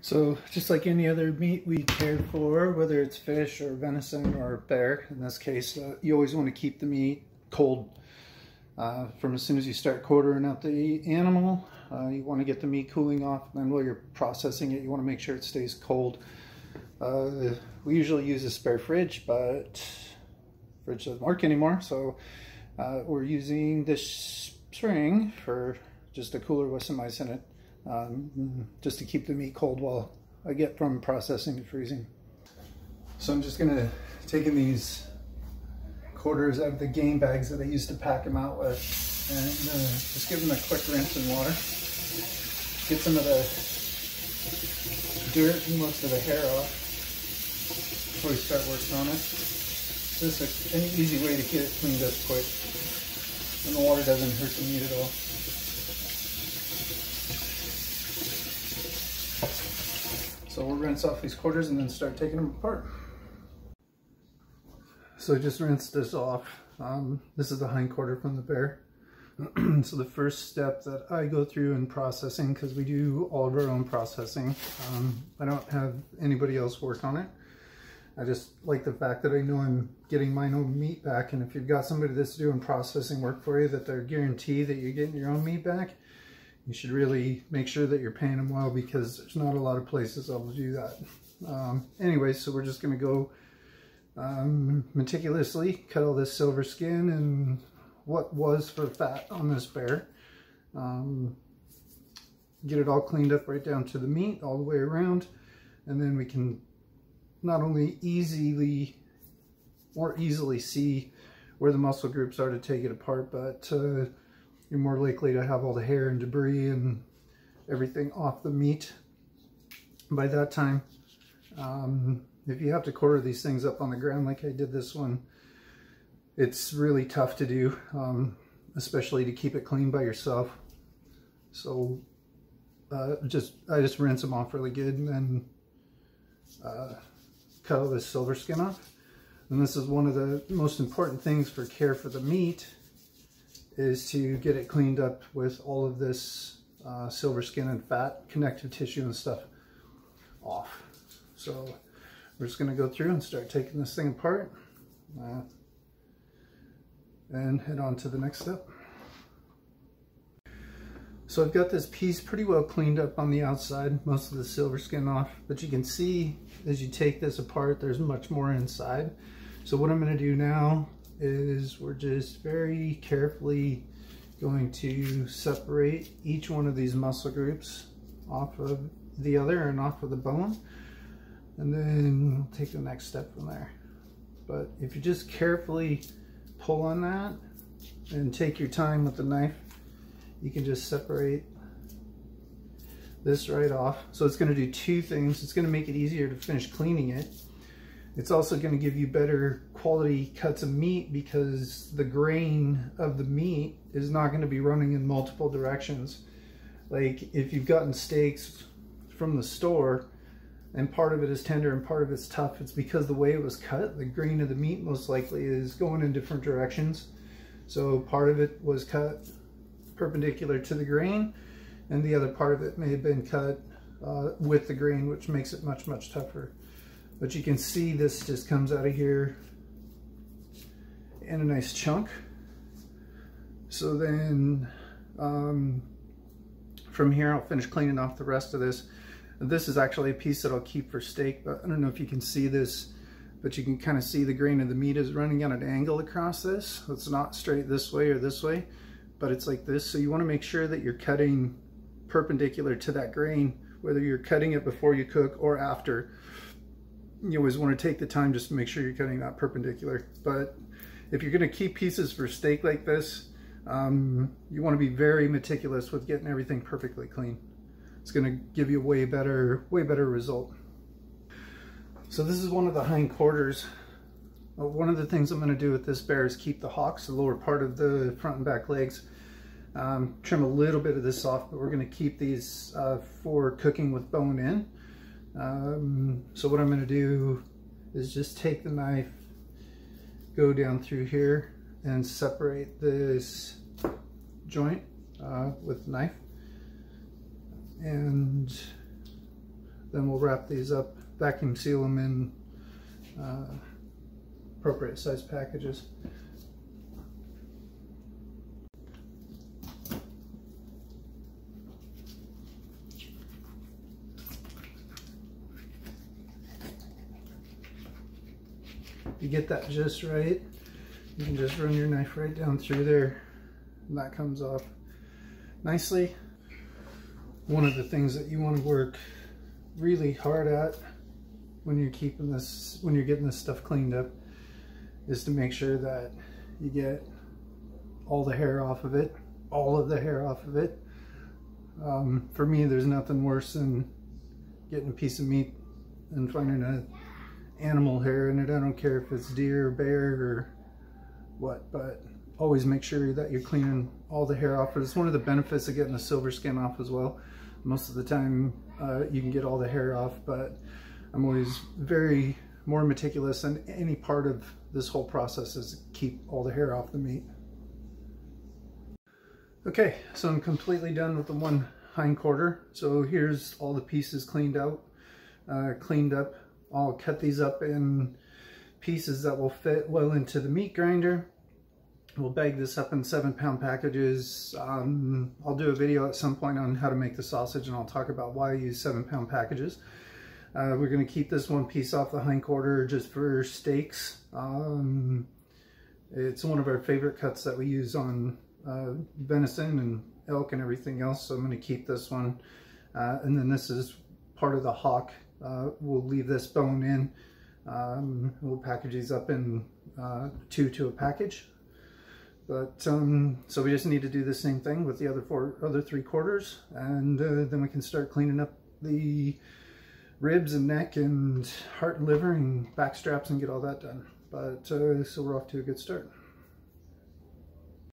So just like any other meat we care for, whether it's fish or venison or bear, in this case, you always want to keep the meat cold. From as soon as you start quartering out the animal, you want to get the meat cooling off. And then while you're processing it, you want to make sure it stays cold. We usually use a spare fridge, but fridge doesn't work anymore. So we're using this spring for just a cooler with some ice in it. Just to keep the meat cold while I get from processing to freezing. So I'm just gonna taking these quarters out of the game bags that I used to pack them out with, and just give them a quick rinse in water. Get some of the dirt and most of the hair off before we start working on it. This is an easy way to get it cleaned up quick, and the water doesn't hurt the meat at all. So we'll rinse off these quarters and then start taking them apart. So I just rinsed this off. This is the hind quarter from the bear. So the first step that I go through in processing, because we do all of our own processing, I don't have anybody else work on it. I just like the fact that I know I'm getting my own meat back, and if you've got somebody that's doing processing work for you, that they're guaranteed that you're getting your own meat back, you should really make sure that you're paying them well, because there's not a lot of places that will do that. Anyway, so we're just going to go meticulously cut all this silver skin and what was for fat on this bear. Get it all cleaned up right down to the meat all the way around, and then we can not only more easily see where the muscle groups are to take it apart, but you're more likely to have all the hair and debris and everything off the meat by that time. If you have to quarter these things up on the ground like I did this one, it's really tough to do, especially to keep it clean by yourself. So I just rinse them off really good, and then cut all this silver skin off. And this is one of the most important things for care for the meat, is to get it cleaned up with all of this silver skin and fat, connective tissue and stuff off. So we're just going to go through and start taking this thing apart and head on to the next step. So I've got this piece pretty well cleaned up on the outside, most of the silver skin off, but you can see as you take this apart, there's much more inside. So what I'm going to do now is we're just very carefully going to separate each one of these muscle groups off of the other and off of the bone, and then we'll take the next step from there. But if you just carefully pull on that and take your time with the knife, you can just separate this right off. So it's going to do two things. It's going to make it easier to finish cleaning it. It's also going to give you better quality cuts of meat, because the grain of the meat is not going to be running in multiple directions. Like if you've gotten steaks from the store and part of it is tender and part of it's tough, it's because the way it was cut, the grain of the meat most likely is going in different directions. So part of it was cut perpendicular to the grain, and the other part of it may have been cut with the grain, which makes it much, much tougher. But you can see this just comes out of here in a nice chunk. So then from here I'll finish cleaning off the rest of this. This is actually a piece that I'll keep for steak, but I don't know if you can see this, but you can kind of see the grain of the meat is running at an angle across this. It's not straight this way or this way, but it's like this. So you want to make sure that you're cutting perpendicular to that grain, whether you're cutting it before you cook or after. You always want to take the time just to make sure you're cutting that perpendicular. But if you're going to keep pieces for steak like this, you want to be very meticulous with getting everything perfectly clean. It's going to give you a way better result. So this is one of the hind quarters. One of the things I'm going to do with this bear is keep the hocks, the lower part of the front and back legs. Trim a little bit of this off, but we're going to keep these for cooking with bone in. So what I'm going to do is just take the knife, go down through here and separate this joint with the knife, and Then we'll wrap these up, vacuum seal them in appropriate size packages. You get that just right, you can just run your knife right down through there and that comes off nicely. One of the things that you want to work really hard at when you're getting this stuff cleaned up is to make sure that you get all the hair off of it, all of the hair off of it. For me, there's nothing worse than getting a piece of meat and finding an animal hair in it. I don't care if it's deer or bear or what, but always make sure that you're cleaning all the hair off. It's one of the benefits of getting the silver skin off as well. Most of the time you can get all the hair off, but I'm always more meticulous, and any part of this whole process is to keep all the hair off the meat. Okay, so I'm completely done with the one hind quarter. So here's all the pieces cleaned up. I'll cut these up in pieces that will fit well into the meat grinder. We'll bag this up in 7-pound packages. I'll do a video at some point on how to make the sausage, and I'll talk about why I use 7-pound packages. We're going to keep this one piece off the hind quarter just for steaks. It's one of our favorite cuts that we use on venison and elk and everything else, so I'm going to keep this one. And then this is part of the hock. We'll leave this bone in. We'll package these up in 2 to a package. But so we just need to do the same thing with the other 3 quarters, and then we can start cleaning up the ribs and neck and heart and liver and back straps and get all that done. But so we're off to a good start.